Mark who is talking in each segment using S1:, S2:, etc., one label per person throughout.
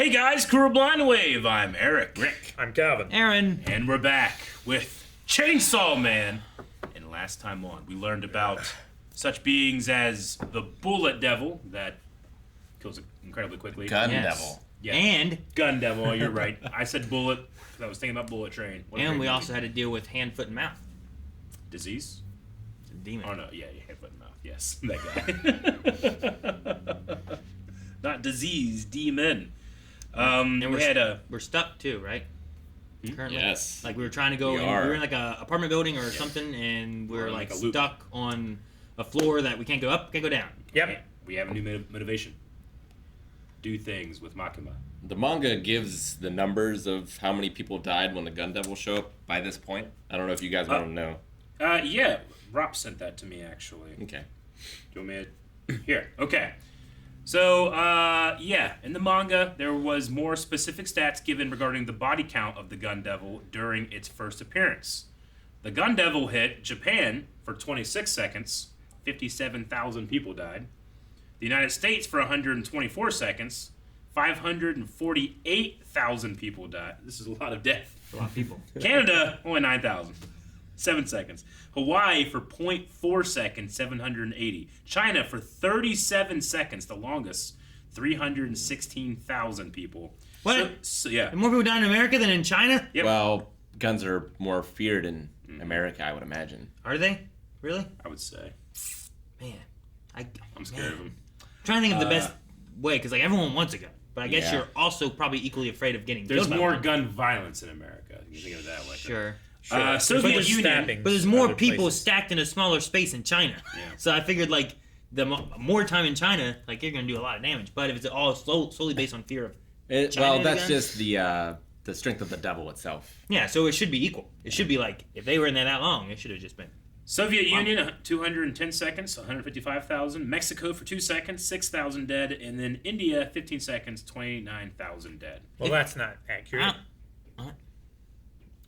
S1: Hey guys, Crew of Blind Wave. I'm Eric.
S2: Rick. I'm Calvin.
S3: Aaron.
S1: And we're back with Chainsaw Man. And last time on, we learned about such beings as the Bullet Devil that kills incredibly quickly.
S4: Gun Devil.
S1: Yeah.
S3: And
S1: Gun Devil, oh, you're right. I said bullet because I was thinking about Bullet Train.
S3: and we also had to deal with hand, foot, and mouth.
S1: Disease?
S3: It's a demon.
S1: Oh no, yeah, hand, foot, and mouth. Yes, that guy. Not disease, demon.
S3: And
S1: we're
S3: we're stuck too, right? Currently.
S4: Yes.
S3: Like we were trying to go. We were in like a apartment building or something, and we're
S1: in
S3: like
S1: like a loop.
S3: stuck on a floor that we can't go up, can't go down.
S2: Yep.
S1: We have a new motivation. Do things with Makima.
S4: The manga gives the numbers of how many people died when the Gun Devil show up by this point. I don't know if you guys want to know.
S1: Yeah, Rob sent that to me actually.
S4: Okay.
S1: Do you want me to... Here, okay. So, yeah, in the manga, there was more specific stats given regarding the body count of the Gun Devil during its first appearance. The Gun Devil hit Japan for 26 seconds. 57,000 people died. The United States for 124 seconds. 548,000 people died. This is a lot of death.
S3: A lot of people.
S1: Canada, only 9,000. 7 seconds. Hawaii for 0.4 seconds, 780. China for 37 seconds, the longest, 316,000 people.
S3: What?
S1: So, yeah.
S3: And more people die in America than in China?
S1: Yep.
S4: Well, guns are more feared in America, I would imagine.
S3: Are they? Really?
S1: I would say.
S3: Man,
S1: I'm scared of them.
S3: I'm trying to think of the best way, because like everyone wants a gun, but I guess
S4: Yeah.
S3: you're also probably equally afraid of getting
S1: There's
S3: killed by
S1: more
S3: one.
S1: gun violence in America. You can think of it that way.
S3: Sure.
S1: Soviet
S2: There's
S1: Union.
S2: stabbings
S3: But there's
S2: in
S3: more
S2: other
S3: people
S2: places.
S3: stacked in a smaller space in China.
S1: Yeah.
S3: So I figured like the more time in China, like you're gonna do a lot of damage. But if it's all solely based on fear of China
S4: Well, that's
S3: guns?
S4: just the strength of the devil itself.
S3: yeah, so it should be equal. It should be like if they were in there that long, it should have just been.
S1: Soviet Union, 210 seconds, 155,000. Mexico for 2 seconds, 6,000 dead. And then India, 15 seconds, 29,000 dead.
S2: Well, that's not accurate.
S1: I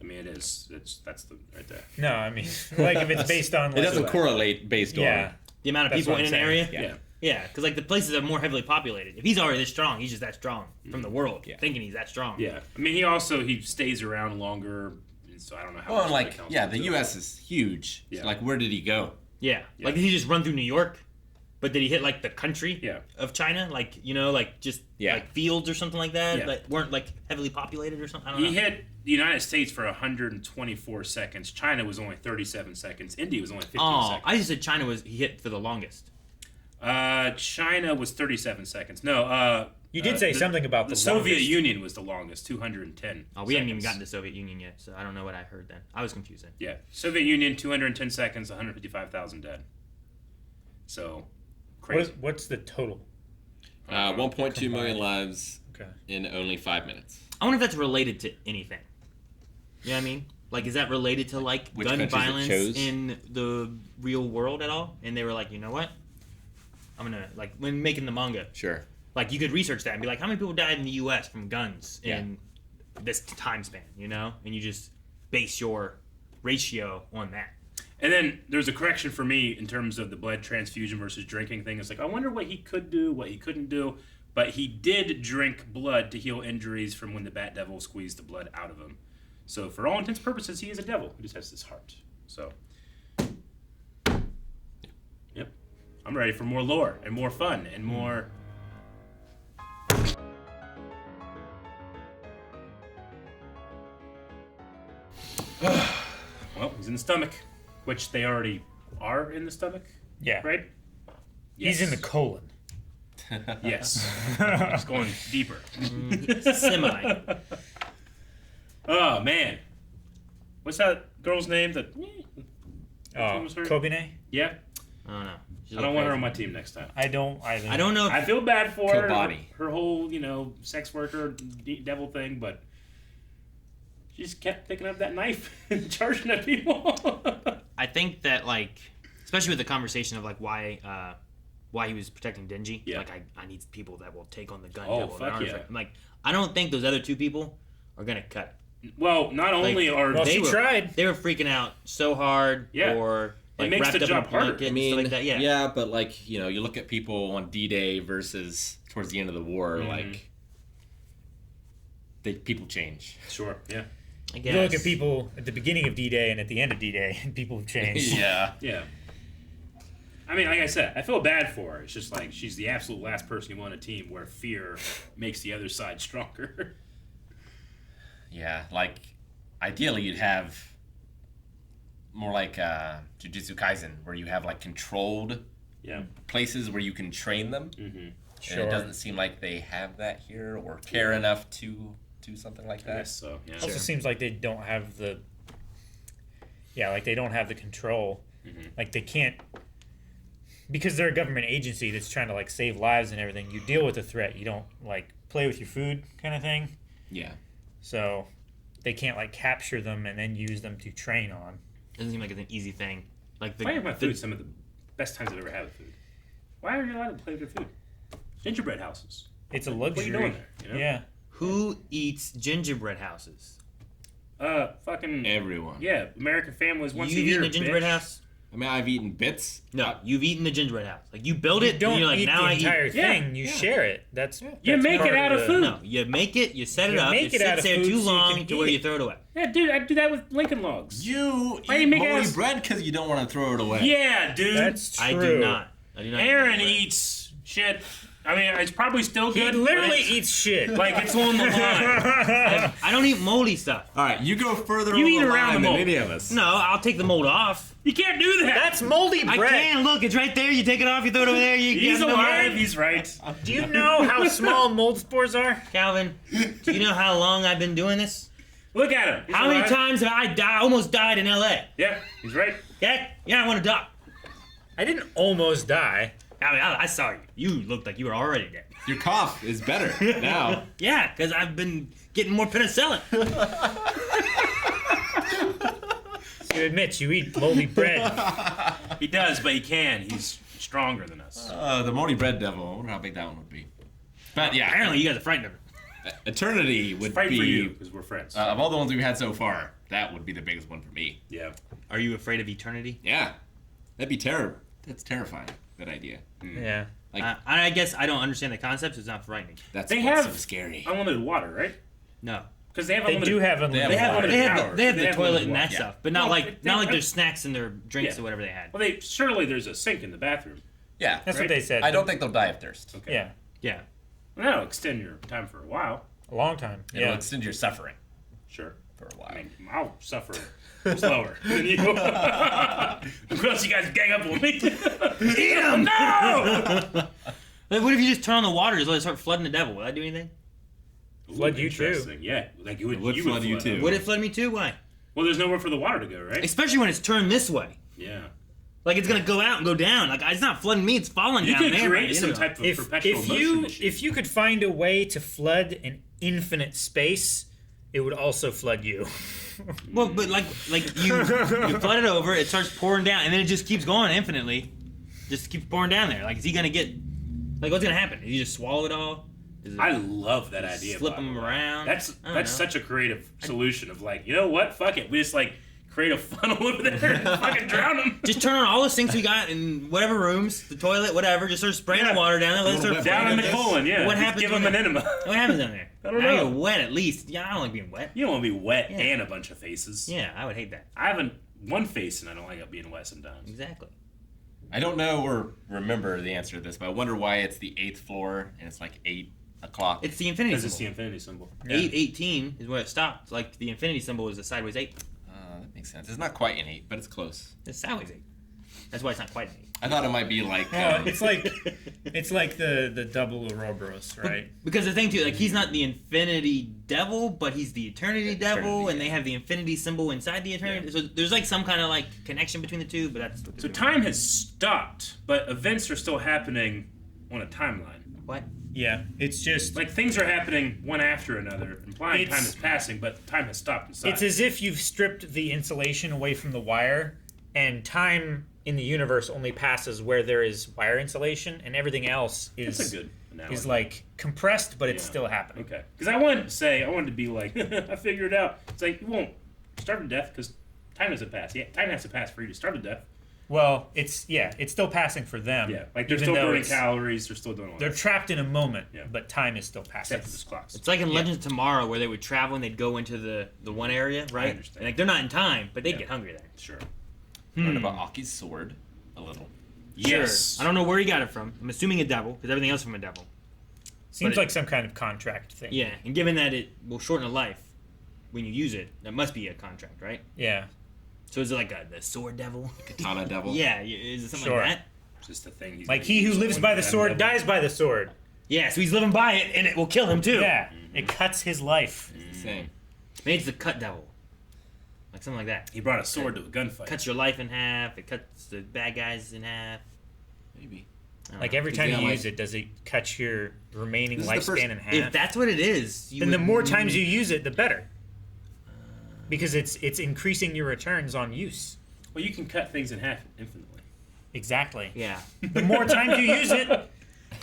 S1: mean, it is. That's the right there.
S2: No, I mean, like if it's based on...
S4: It
S2: like,
S4: doesn't correlate based
S2: Yeah.
S4: on...
S3: The amount of
S2: That's
S3: people
S2: what
S3: in
S2: I'm
S3: an
S2: saying.
S3: area.
S1: Yeah.
S3: Yeah, because like the places are more heavily populated. If he's already this strong, he's just that strong from the world, thinking he's that strong.
S1: Yeah. I mean, he stays around longer, and so I don't know how
S4: Well,
S1: much
S4: like,
S1: that counts
S4: yeah,
S1: into
S4: the
S1: it.
S4: U.S. is huge.
S1: Yeah.
S4: So, like, where did he go?
S3: Yeah. Like did he just run through New York? But did he hit like the country
S1: Yeah.
S3: of China? Like, you know, like just
S4: Yeah.
S3: like fields or something like that
S1: Yeah.
S3: that weren't like heavily populated or something? I don't know.
S1: He hit the United States for 124 seconds. China was only 37 seconds. India was only 15 seconds.
S3: I just said he hit for the longest.
S1: China was 37 seconds. No,
S2: You did say something about
S1: the
S2: the
S1: Soviet
S2: longest.
S1: Union was the longest, 210.
S3: Oh, we hadn't even
S1: seconds.
S3: gotten to Soviet Union yet, so I don't know what I heard then. I was confused then.
S1: Yeah, Soviet Union, 210 seconds, 155,000 dead. So, crazy.
S2: What's the total?
S4: 1.2 million lives
S2: Okay.
S4: in only 5 minutes.
S3: I wonder if that's related to anything. You know what I mean? Like, is that related to like
S4: Which
S3: gun
S4: countries it
S3: violence
S4: chose?
S3: in the real world at all? And they were like, you know what? I'm gonna like when making the manga.
S4: Sure.
S3: Like you could research that and be like, how many people died in the U.S. from guns
S4: Yeah.
S3: in this time span? You know, and you just base your ratio on that.
S1: And then there's a correction for me in terms of the blood transfusion versus drinking thing. It's like, I wonder what he could do, what he couldn't do. But he did drink blood to heal injuries from when the Bat Devil squeezed the blood out of him. So for all intents and purposes, he is a devil who just has this heart. So, yep. I'm ready for more lore and more fun and more... Well, he's in the stomach, which they already are in the stomach,
S2: Yeah.
S1: right?
S2: He's in the colon.
S1: Yes. He's going deeper.
S3: Semi.
S1: Oh, man. What's that girl's name?
S2: Oh,
S1: was her?
S2: Kobine?
S1: Yeah?
S3: I don't know. She's
S1: I don't want her on
S3: crazy.
S1: my team next time.
S2: I don't either.
S3: I don't know. If,
S1: I feel bad for her.
S4: Kobani.
S1: Her whole, sex worker, devil thing, but she just kept picking up that knife and charging at people.
S3: I think that like, especially with the conversation of like why he was protecting Denji.
S1: Yeah.
S3: Like I need people that will take on the gun
S1: Oh,
S3: devil.
S1: fuck
S3: that
S1: yeah.
S3: I'm like, I don't think those other two people are gonna cut it.
S1: Well, not only are
S2: Well,
S3: They
S2: she
S3: were-
S2: tried.
S3: They were freaking out so hard,
S1: Yeah.
S3: or like
S1: makes
S3: wrapped
S1: the
S3: up
S1: job
S3: in a
S1: harder.
S3: blanket
S4: I
S3: and
S4: mean,
S3: stuff like that. Yeah.
S4: but like, you look at people on D-Day versus towards the end of the war,
S1: Mm-hmm.
S4: like, people change.
S1: Sure. Yeah.
S3: I guess.
S2: You look at people at the beginning of D-Day and at the end of D-Day, and people have changed.
S4: Yeah.
S1: Yeah. I mean, like I said, I feel bad for her. It's just like she's the absolute last person you want on a team where fear makes the other side stronger.
S4: Yeah, like ideally you'd have more like Jujutsu Kaisen, where you have like controlled
S1: Yeah.
S4: places where you can train them.
S1: Mm-hmm.
S4: And
S2: Sure.
S4: it doesn't seem like they have that here or care enough to do something like that.
S1: Yes. So yeah.
S2: Also seems like they don't have the. Yeah, like they don't have the control.
S1: Mhm.
S2: Like they can't. Because they're a government agency that's trying to like save lives and everything. You deal with the threat. You don't like play with your food kind of thing.
S4: Yeah.
S2: So they can't like capture them and then use them to train on.
S3: Doesn't seem like it's an easy thing. Like
S1: Why are my food some of the best times I've ever had with food? Why are you allowed to play with your food? Gingerbread houses.
S2: It's a
S1: What
S2: luxury.
S1: are you doing there? You know?
S2: Yeah.
S3: Who eats gingerbread houses?
S1: Fucking
S4: Everyone.
S1: yeah. American families once
S3: You've
S1: a year.
S3: eaten a gingerbread
S1: bitch.
S3: house?
S4: I mean, I've eaten bits.
S3: No, you've eaten the gingerbread house. Like you build
S2: You
S3: it,
S2: don't
S3: and you're like,
S2: eat
S3: now
S2: the
S3: I
S2: entire
S3: eat.
S2: thing. You
S1: Yeah.
S2: share it. That's
S1: You
S2: that's
S1: make
S2: part
S1: it out of
S2: the-
S1: food.
S3: No, you make it, you set it
S2: You
S3: up,
S2: make
S3: it
S2: it out
S3: sits
S2: of
S3: there
S2: food
S3: too
S2: so you
S3: long
S2: can
S3: to where
S2: eat
S3: you
S2: it.
S3: throw it away.
S1: Yeah, dude, I do that with Lincoln Logs.
S4: You
S1: Why do you
S4: eat
S1: make it
S4: moldy
S1: out of-
S4: bread because you don't want to throw it away.
S1: Yeah, dude.
S2: That's true.
S3: I do not. I do not.
S1: Aaron
S3: eat
S1: eats shit. I mean, it's probably still
S2: He
S1: good.
S2: literally
S1: but it's-
S2: eats shit.
S1: like it's on the line.
S3: I don't eat moldy stuff.
S4: All right, you go further
S1: You
S4: on
S1: eat
S4: the
S1: around
S4: line
S1: the
S4: than
S1: mold.
S4: any of us.
S3: No, I'll take the mold off.
S1: You can't do that.
S2: That's moldy
S3: I
S2: bread.
S3: can. Look, it's right there. You take it off, you throw it over there. You
S1: He's
S3: get the
S1: alive.
S3: mold.
S1: He's right.
S2: Do you know how small mold spores are?
S3: Calvin, do you know how long I've been doing this?
S1: Look at him. He's
S3: How many
S1: alive.
S3: times have I almost died in L.A.?
S1: Yeah, he's right.
S3: Okay? Yeah, I want to die.
S2: I didn't almost die.
S3: I mean, I saw you. You looked like you were already dead.
S4: Your cough is better now.
S3: Yeah, because I've been getting more penicillin.
S2: You admit you eat moldy bread.
S1: He does, but he can. He's stronger than us.
S4: The moldy bread devil. I wonder how big that one would be. But yeah,
S3: Apparently, you guys are frightened of her.
S4: Eternity would
S1: Fight
S4: be
S1: for you because we're friends.
S4: of all the ones we've had so far. That would be the biggest one for me.
S1: yeah.
S3: Are you afraid of eternity?
S4: Yeah, that'd be terrible. That's terrifying. That idea.
S2: Yeah.
S4: Like
S3: I guess I don't understand the concept, so it's not frightening.
S4: that's
S1: They
S4: what's
S1: have
S4: so scary.
S1: Unlimited water, right?
S3: No.
S1: Because they have
S2: They
S1: unlimited.
S2: do have unlimited
S3: They have,
S2: water.
S3: they have,
S1: power.
S3: the, they have
S1: They
S3: the
S1: have
S3: toilet
S1: limited
S3: and that
S1: water.
S3: stuff, but not
S1: Well,
S3: like
S1: they-
S3: not like their snacks and their drinks
S1: Yeah.
S3: or whatever they had.
S1: Well, they surely there's a sink in the bathroom.
S4: Yeah,
S2: That's
S1: Right?
S2: what they said.
S4: I don't think they'll die of thirst.
S1: Okay.
S2: Yeah.
S3: Yeah.
S1: Well, that'll extend your time for a while.
S2: A long time.
S4: It'll
S2: Yeah.
S4: extend your suffering
S1: Sure.
S4: for a
S1: I
S4: while.
S1: mean, I'll suffer slower than you. Unless you guys gang up on me. Eat him! No!
S3: Like, what if you just turn on the water and let it start flooding the devil? Will that do anything?
S2: Flood you too.
S1: Interesting. Yeah. Like you would,
S4: It would
S1: you
S4: flood you
S1: flood
S4: too.
S1: him.
S3: Would it flood me too? Why?
S1: Well, there's nowhere for the water to go, right?
S3: Especially when it's turned this way.
S1: Yeah.
S3: Like it's gonna go out and go down. Like it's not flooding me; it's falling
S1: You
S3: down
S1: could
S3: there. by
S1: create
S3: the
S1: some
S3: end of it.
S1: type of
S2: If
S1: perpetual motion
S2: you
S1: machine.
S2: if you could find a way to flood an infinite space, it would also flood you.
S3: Well, but like you flood it over, it starts pouring down, and then it just keeps going infinitely. Just keeps pouring down there. Like, is he gonna get? Like, what's gonna happen? Is he just swallow it all? Is it,
S1: I love that idea.
S3: flip
S1: by the
S3: them
S1: way.
S3: around.
S1: That's
S3: I don't know.
S1: such a creative solution of like, you know what? Fuck it. We just like create a funnel over there and fucking drown them.
S3: Just turn on all the sinks we got in whatever rooms, the toilet, whatever. Just start spraying
S1: Yeah.
S3: the water down there. Let it
S4: Little
S3: start
S4: bit
S1: Down in the
S4: This-
S1: colon, yeah.
S3: What
S1: Just
S3: happens
S1: Give
S3: when
S1: them an
S3: it-
S1: enema.
S3: What happens down there?
S1: I don't
S3: Now
S1: know.
S3: you're wet at least. Yeah, I don't like being wet.
S1: You don't want to be wet
S3: Yeah.
S1: and a bunch of faces.
S3: Yeah, I would hate that.
S1: I haven't one face and I don't like it being wet sometimes.
S3: Exactly.
S4: I don't know or remember the answer to this, but I wonder why it's the 8th floor and it's like 8 o'clock.
S3: It's the infinity
S1: Because it's the
S3: symbol.
S1: infinity symbol.
S3: 8:18 is where it stopped. Like the infinity symbol is a sideways 8.
S4: That makes sense. It's not quite an 8, but it's close.
S3: It's sideways 8. That's why it's not quite an 8.
S4: I thought it might be like.
S2: Well, it's like the double Ouroboros, right?
S3: Because the thing too, like he's not the infinity devil, but he's the eternity devil,
S1: Eternity,
S3: and they have the infinity symbol inside the eternity. So there's like some kind of like connection between the two, but that's what
S1: So
S3: they're doing.
S1: time has stopped, but events are still happening on a timeline.
S3: What?
S2: Yeah. It's just
S1: Like things are happening one after another, implying
S2: It's-
S1: time is passing, but time has stopped inside.
S2: it's as if you've stripped the insulation away from the wire, and time in the universe only passes where there is wire insulation, and everything else
S1: That's
S2: is
S1: a good analogy.
S2: is like compressed, but it's
S1: Yeah.
S2: still happening.
S1: Okay. Because I wanted to be like, I figured it out. It's like, you won't starve to death because time doesn't pass. Yeah, time has to pass for you to starve to death.
S2: Well, it's still passing for them.
S1: Yeah, like they're
S2: even
S1: still
S2: though
S1: burning
S2: it's-
S1: calories. They're still doing all
S2: They're
S1: that.
S2: trapped in a moment,
S1: Yeah.
S2: but time is still passing.
S1: Except for this clocks.
S3: It's like in Legends of Tomorrow where they would travel and they'd go into the one area, right?
S1: understand.
S3: And like they're not in time, but they'd
S1: Yeah.
S3: get hungry there.
S1: Sure.
S4: Learned about Aki's sword a little.
S1: Yes.
S3: Sure. I don't know where he got it from. I'm assuming a devil, because everything else is from a devil.
S2: Seems
S3: but it-
S2: like some kind of contract thing.
S3: Yeah, and given that it will shorten a life when you use it, that must be a contract, right?
S2: Yeah.
S3: So is it like the sword devil?
S4: Katana devil.
S3: Yeah, is it something
S2: Sure.
S3: like that?
S1: Just a thing. He's
S2: Like
S1: gonna
S2: he who
S1: use
S2: lives
S1: on
S2: by the
S1: that
S2: sword
S1: level.
S2: dies by the sword.
S3: Yeah, so he's living by it, and it will kill him too.
S2: Yeah. It cuts his life.
S4: Same.
S3: Maybe it's the cut devil, like something like that.
S1: He brought a sword to a gunfight.
S3: Cuts your life in half. It cuts the bad guys in half.
S4: Maybe.
S3: I don't
S2: Like
S3: know.
S2: every time
S4: Yeah,
S2: you
S4: like-
S2: use it, does it cut your remaining
S4: This is the first-
S2: lifespan in half?
S3: If that's what it is, you
S2: then the
S3: would-
S2: more times you use it, the better. Because it's increasing your returns on use.
S1: Well, you can cut things in half infinitely.
S2: Exactly.
S3: Yeah.
S2: The more times you use it,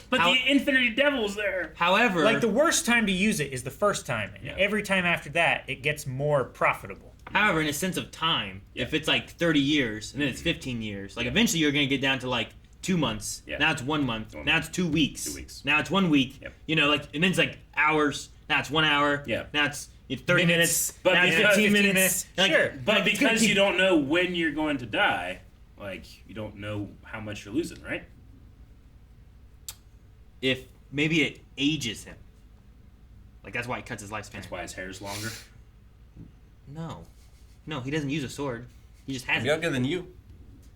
S1: But
S3: How-
S1: the Infinity Devil's there.
S3: However,
S2: like the worst time to use it is the first time. And
S1: Yeah.
S2: every time after that, it gets more profitable.
S3: However, in a sense of time,
S1: Yeah.
S3: if it's like 30 years and then it's 15 years, like eventually you're going to get down to like 2 months.
S1: Yeah.
S3: Now it's 1 month.
S1: 1
S3: Now it's 2 weeks.
S1: 2 weeks.
S3: Now it's 1 week.
S1: Yep.
S3: You know, like and then it's like hours. Now it's 1 hour.
S1: Yeah.
S3: Now it's 30 minutes.
S1: But
S3: now it's
S1: because-
S3: 15
S2: 15
S3: minutes.
S2: minutes.
S3: Like,
S2: Sure.
S1: But
S3: like, it's gonna
S1: because
S3: keep-
S1: you don't know when you're going to die, like you don't know how much you're losing, right?
S3: if maybe it ages him. Like that's why he cuts his lifespan.
S1: That's why his hair's longer.
S3: No, he doesn't use a sword. He just has
S4: I'm
S3: it.
S4: younger than you.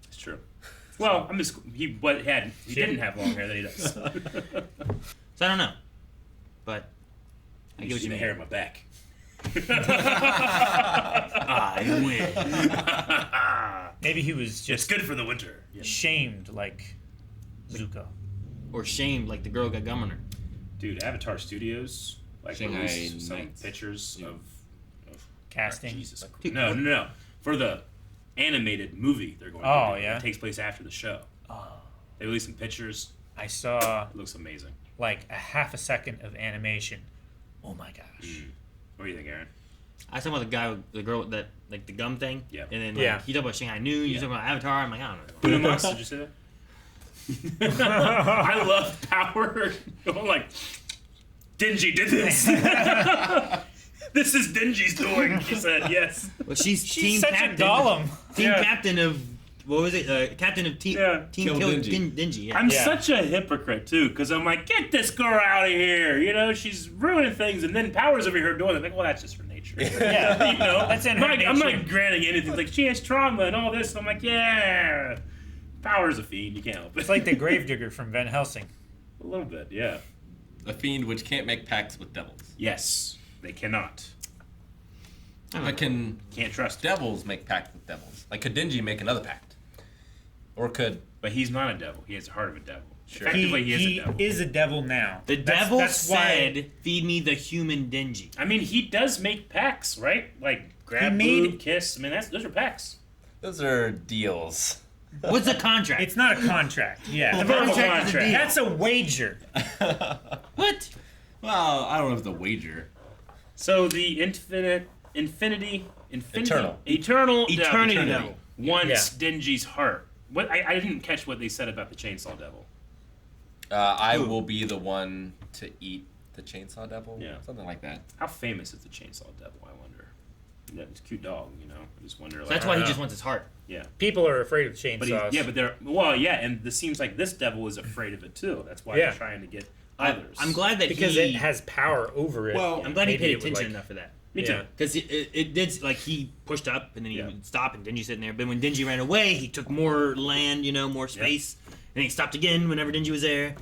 S1: It's true. Well, I'm just he didn't have long hair that he does.
S3: So I don't know. But I
S1: I
S3: get
S1: get
S3: what you
S1: the
S3: mean.
S1: hair in my back.
S3: I win.
S2: Maybe he was
S1: It's
S2: just
S1: good for the winter. Yeah.
S2: shamed like Zuko.
S3: Or shamed like the girl got gum on her.
S1: Dude, Avatar Studios like
S4: Shanghai
S1: released some
S4: Nights.
S1: pictures
S4: Yeah.
S1: of
S2: Casting.
S1: Jesus.
S3: Dude,
S1: No. For the animated movie they're going
S2: Oh,
S1: to do.
S2: yeah?
S1: It takes place after the show.
S2: Oh.
S1: They released some pictures.
S2: I saw
S1: It looks amazing.
S2: like a half a second of animation. Oh my gosh.
S1: What do you think, Aaron?
S3: I was talking about the guy with the girl with that like the gum thing.
S1: Yeah.
S3: And then like,
S2: Yeah.
S3: he talked about Shanghai Noon, you
S1: Yeah.
S3: talking about Avatar, I'm like, I don't know.
S1: Did you say that? I love Power going like, Denji did this. This is Denji's doing. He said yes.
S3: Well she's
S2: She's
S3: team
S2: such
S3: captain.
S2: a golem.
S3: Team
S1: Yeah.
S3: captain of what was it? Captain of team
S1: Yeah.
S3: team
S4: Kill
S3: kill
S4: Denji.
S3: Denji. Yeah.
S1: I'm
S2: Yeah.
S1: such a hypocrite too, because I'm like, get this girl out of here. You know, she's ruining things, and then Power's over here doing it. Like, well, that's just her nature.
S2: Yeah.
S1: You know,
S2: That's in
S1: I'm
S2: her
S1: not, I'm
S2: nature.
S1: not granting anything. Like, she has trauma and all this. I'm like, yeah, Power's a fiend. You can't help it.
S2: It's like the gravedigger from Van Helsing.
S1: a little bit, yeah.
S4: A fiend which can't make pacts with devils.
S1: Yes, they cannot.
S4: But can
S1: Can't trust him.
S4: devils make pacts with devils? Like, could Denji make another pact? Or could...
S1: But he's not a devil. He has the heart of a devil.
S4: Sure.
S1: Effectively, he
S2: He
S1: is a devil.
S2: is a devil now.
S3: The
S2: That's-
S3: devil
S2: that's why-
S3: said, "Feed me the human Denji."
S1: I mean, he does make pacts, right? Like grab,
S2: made-
S1: boob, kiss. I mean, those are pacts.
S4: Those are deals.
S3: What's the contract?
S2: It's not a contract. Yeah.
S1: A verbal
S3: contract is a
S1: contract.
S3: deal.
S2: That's a wager.
S3: What?
S4: Well, I don't know if it's a wager.
S1: So the infinity,
S4: Eternal.
S1: eternal
S3: Eternity
S1: devil
S3: devil.
S1: wants Denji's heart. What I didn't catch what they said about the chainsaw devil.
S4: I will be the one to eat the chainsaw devil.
S1: Yeah.
S4: Something like that.
S1: How famous is the chainsaw devil? I wonder. Yeah, it's a cute dog, you know. I just wonder.
S3: So
S1: Like,
S3: that's why he just wants his heart.
S1: yeah.
S2: People are afraid of chainsaws.
S1: But they're and this seems like this devil is afraid of it too. That's why
S2: Yeah.
S1: they're trying to get others.
S3: I'm glad that
S2: because
S3: he.
S2: it has power over it.
S4: Well,
S3: I'm glad he
S2: Maybe
S3: paid
S2: it would,
S3: attention
S2: like-
S3: enough for that.
S1: Me
S2: Yeah.
S1: too.
S3: Because it did, like, he pushed up and then he
S1: Yeah.
S3: would stop and Denji sitting there. But when Denji ran away, he took more land, more space. And he stopped again whenever Denji was there.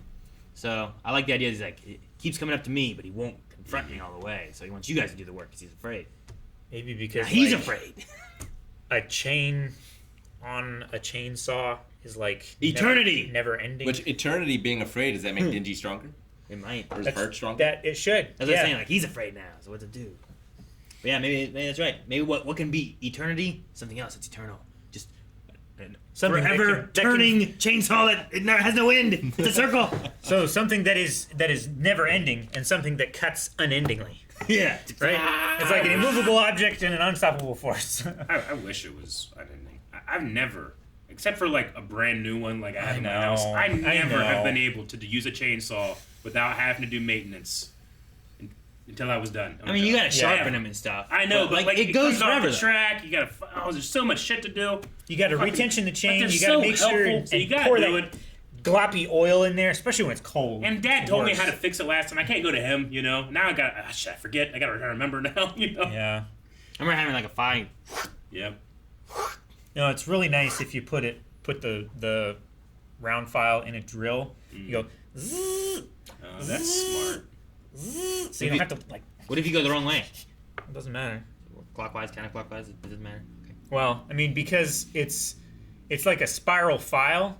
S3: So I like the idea. He's like, he keeps coming up to me, but he won't confront me all the way. So he wants you guys to do the work because he's afraid.
S2: Maybe because
S3: He's
S2: like,
S3: afraid.
S2: a chain on a chainsaw is like
S3: Eternity.
S2: never ending.
S4: Which eternity being afraid, does that make Denji stronger?
S3: It might.
S4: Or is
S2: That's-
S4: Bert stronger?
S2: that it should.
S3: That's what I'm saying. Like, he's afraid now. So what to do? But yeah, maybe that's right. Maybe what can be eternity? Something else that's eternal. Just
S2: Something that
S3: forever
S2: can- that can-
S3: turning chainsaw that it never has no end. It's a circle.
S2: So something that is never ending and something that cuts unendingly.
S3: Yeah.
S2: Right? It's like an immovable object and an unstoppable force.
S1: I wish it was unending. I've never except for like a brand new one like I have in my
S2: know.
S1: house, I never
S2: know.
S1: have been able to use a chainsaw without having to do maintenance until I was done.
S3: I mean, you gotta sharpen
S1: Yeah.
S3: them and stuff.
S1: I know, but like
S3: it goes
S1: comes off
S3: forever.
S1: the
S3: though.
S1: track. You gotta. There's so much shit to do.
S2: You got to
S1: Fucking-
S2: retension the chain.
S1: they're
S2: You got to
S1: so
S2: make sure
S1: helpful,
S2: and
S1: so you gotta
S2: pour
S1: do
S2: that
S1: it.
S2: gloppy oil in there, especially when it's cold.
S1: And Dad
S2: It's
S1: told me
S2: worse.
S1: how to fix it last time. I can't go to him, you know. Now I got. I forget. I gotta remember now, you know.
S2: Yeah.
S3: I remember having like a fine.
S1: Yep.
S2: No, it's really nice if you put the round file in a drill. You go, zzz,
S1: Oh, that's smart.
S2: zzz, so you don't have to like.
S3: What if you go the wrong way?
S2: It doesn't matter.
S3: Clockwise, counterclockwise, it doesn't matter. Okay.
S2: Well, I mean, because it's like a spiral file,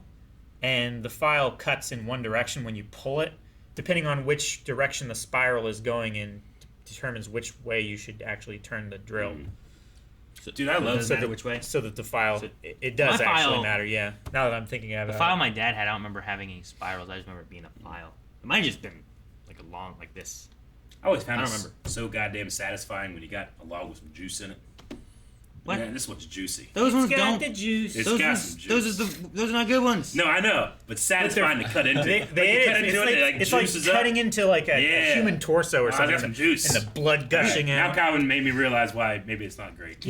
S2: and the file cuts in one direction when you pull it. Depending on which direction the spiral is going in, determines which way you should actually turn the drill.
S1: Dude, I love
S3: Doesn't
S1: that.
S3: matter which way.
S2: So that the file,
S3: So
S2: it does
S3: my
S2: actually
S3: file-
S2: matter. Yeah. Now that I'm thinking of it,
S3: The file my dad had, I don't remember having any spirals. I just remember it being a file. It might have just been like a long, like this.
S1: I always found
S3: I
S1: it
S3: don't remember.
S1: so goddamn satisfying when you got a log with some juice in it.
S3: What?
S1: Man, this one's juicy.
S3: Those ones
S2: got
S3: don't.
S2: the juice.
S1: It's
S3: Those
S1: got
S3: ones,
S1: some juice.
S3: those are not good ones.
S1: No, I know, but satisfying to cut into.
S2: They,
S1: Like,
S2: they,
S1: you cut
S2: it's
S1: into
S2: like,
S1: it, it, like
S2: it's like
S1: juices up.
S2: cutting into like a
S1: Yeah.
S2: human torso or
S1: Oh, I
S2: something,
S1: got some juice.
S2: and the blood gushing
S1: Now
S2: out.
S1: Calvin made me realize why maybe it's not great.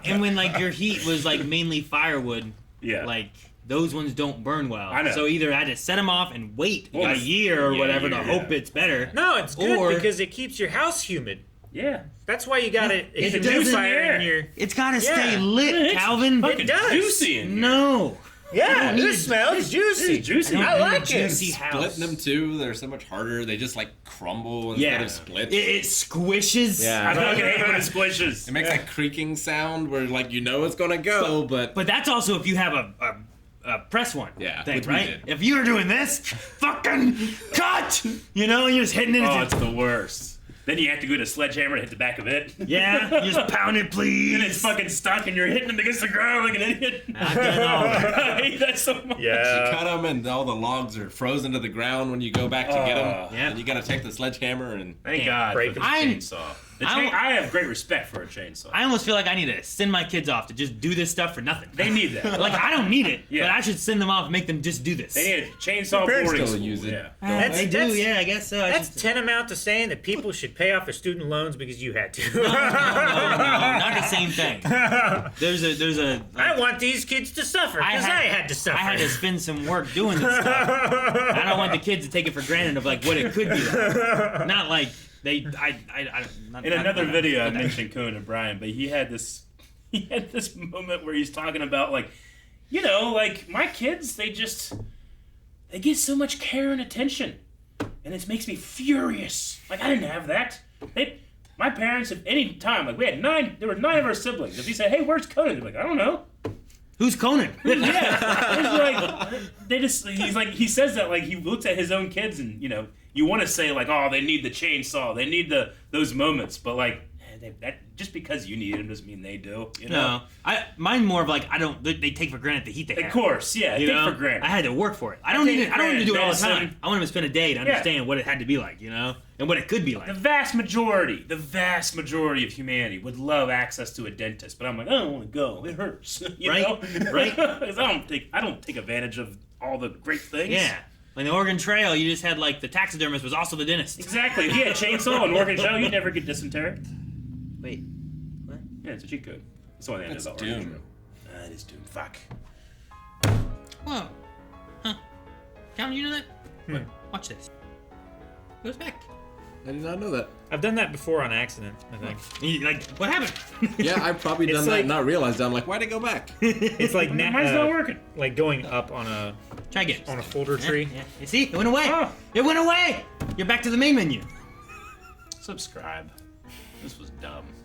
S3: And when like your heat was like mainly firewood,
S1: Yeah.
S3: like those ones don't burn well.
S1: I know.
S3: So either I had to set them off and wait
S1: Well,
S3: a year or
S1: yeah,
S3: whatever to
S1: yeah.
S3: hope it's better.
S2: No, it's good
S3: Or-
S2: because it keeps your house humid.
S1: Yeah.
S2: That's why you got to
S3: it
S2: it
S3: doesn't
S2: fire in
S1: matter.
S2: your.
S3: It's gotta
S2: Yeah.
S3: stay lit,
S1: It's
S3: Calvin.
S1: fucking
S2: does.
S1: juicy in here.
S3: No.
S2: Yeah,
S3: need
S2: this smells juicy.
S1: This is juicy.
S2: I like it.
S3: Juicy house.
S5: Splitting them too, they're so much harder. They just like crumble instead
S3: Yeah.
S5: of split.
S3: It squishes.
S5: Yeah.
S1: I fucking hate when it splishes.
S5: It makes that creaking sound where like you know it's gonna go, but
S3: But that's also if you have a press one
S5: Yeah,
S3: thing,
S5: which we
S3: right?
S5: did.
S3: If you were doing this, fucking cut! You know, you're just hitting it.
S1: Oh, it's the worst. Then you have to go to a sledgehammer to hit the back of it.
S3: yeah, you just pound it, please.
S1: And it's fucking stuck and you're hitting it against the ground like an idiot.
S3: I've done all that.
S1: I hate that so much.
S5: you cut them and all the logs are frozen to the ground when you go back to get them.
S3: Yeah.
S5: And you gotta take the sledgehammer and
S1: Thank
S2: Can't
S1: God
S2: break
S1: for the
S3: it.
S1: chainsaw. The
S3: I-
S1: I have great respect for a chainsaw.
S3: I almost feel like I need to send my kids off to just do this stuff for nothing.
S1: They need that.
S3: Like, I don't need it,
S1: Yeah.
S3: but I should send them off and make them just do this.
S1: They need a chainsaw
S5: parents
S1: boarding
S5: still
S1: school.
S5: use it.
S1: Yeah.
S2: That's-
S3: They do,
S2: that's-
S3: yeah, I guess so. I
S2: That's
S3: should-
S2: tantamount to saying that people should pay off their student loans because you had to.
S3: no, not the same thing. There's a.
S2: I want these kids to suffer because I had to suffer.
S3: I had to spend some work doing this stuff. I don't want the kids to take it for granted of like what it could be like. Not like they. Not,
S1: In
S3: not-
S1: another
S3: not-
S1: video, I
S3: not that.
S1: mentioned Conan O'Brien, but he had this moment where he's talking about like, you know, like my kids, they get so much care and attention, and it makes me furious. Like I didn't have that. My parents, at any time, like we had there were 9 of our siblings. If he said, "Hey, where's Conan?" They're like, "I don't know."
S3: Who's Conan?
S1: Yeah, it's like he says that like he looks at his own kids, and you know, you want to say like, oh, they need the chainsaw, they need those moments, but like that just because you need them doesn't mean they do. You know,
S3: No, mine more of like they take for granted the heat they have.
S1: of course, yeah,
S3: You
S1: take
S3: know,
S1: for granted.
S3: I had to work for it. I don't
S1: take
S3: need it.
S1: for
S3: I don't need to do it all the
S1: granted
S3: time.
S1: medicine.
S3: I want them to spend a day to understand what it had to be like, you know, and what it could be like.
S1: the vast majority of humanity would love access to a dentist, but I'm like, I don't want to go. It hurts. You
S3: Right,
S1: know?
S3: right.
S1: 'Cause I don't take advantage of all the great things.
S3: Yeah, like the Oregon Trail, you just had like the taxidermist was also the dentist.
S1: Exactly. If you had a chainsaw and Oregon Trail, you'd never get dysentery.
S3: Wait, what?
S1: Yeah, it's a cheat code. That's the only thing I know
S5: That's
S1: about Oregon
S5: Doom.
S1: Trail. It is Doom. Fuck.
S3: Whoa, huh? Calvin, you know that? Watch this. It goes back.
S5: I did not know that.
S2: I've done that before on accident, I think.
S3: And you, like, what happened?
S5: Yeah, I've probably
S2: It's
S5: done that
S2: like-
S5: and not realized that. I'm like, why'd it go back?
S2: It's like
S1: Mine's not working.
S2: like going up on a
S3: Try again.
S2: folder tree.
S3: Yeah. You see, it went away.
S1: Oh.
S3: It went away. You're back to the main menu.
S1: Subscribe. This was dumb.